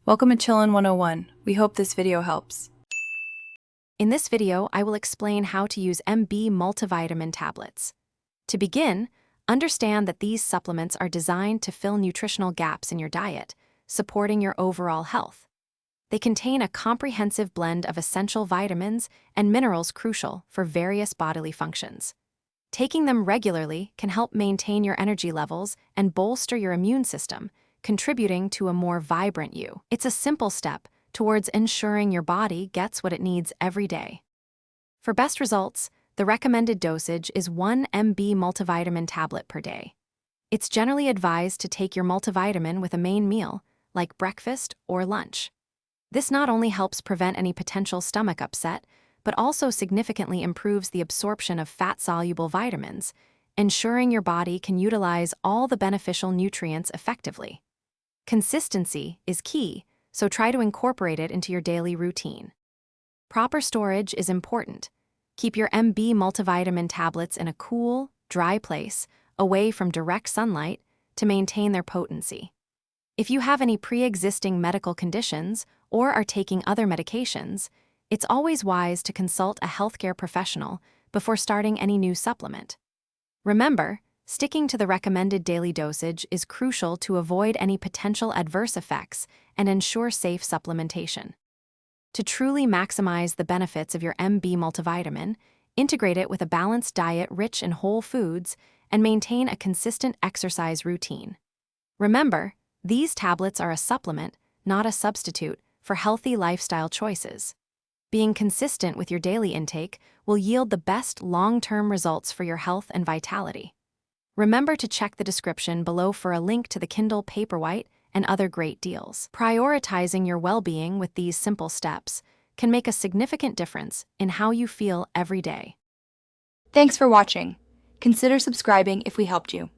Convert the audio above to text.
Welcome to Chillin' 101. We hope this video helps. In this video, I will explain how to use MB multivitamin tablets. To begin, understand that these supplements are designed to fill nutritional gaps in your diet, supporting your overall health. They contain a comprehensive blend of essential vitamins and minerals crucial for various bodily functions. Taking them regularly can help maintain your energy levels and bolster your immune system, contributing to a more vibrant you. It's a simple step towards ensuring your body gets what it needs every day. For best results, the recommended dosage is 1 mb multivitamin tablet per day. It's generally advised to take your multivitamin with a main meal, like breakfast or lunch. This not only helps prevent any potential stomach upset, but also significantly improves the absorption of fat-soluble vitamins, ensuring your body can utilize all the beneficial nutrients effectively. Consistency is key, so try to incorporate it into your daily routine. Proper storage is important. Keep your MB multivitamin tablets in a cool, dry place, away from direct sunlight, to maintain their potency. If you have any pre-existing medical conditions or are taking other medications, it's always wise to consult a healthcare professional before starting any new supplement. Remember, sticking to the recommended daily dosage is crucial to avoid any potential adverse effects and ensure safe supplementation. To truly maximize the benefits of your MB multivitamin, integrate it with a balanced diet rich in whole foods and maintain a consistent exercise routine. Remember, these tablets are a supplement, not a substitute, for healthy lifestyle choices. Being consistent with your daily intake will yield the best long-term results for your health and vitality. Remember to check the description below for a link to the Kindle Paperwhite and other great deals. Prioritizing your well-being with these simple steps can make a significant difference in how you feel every day. Thanks for watching. Consider subscribing if we helped you.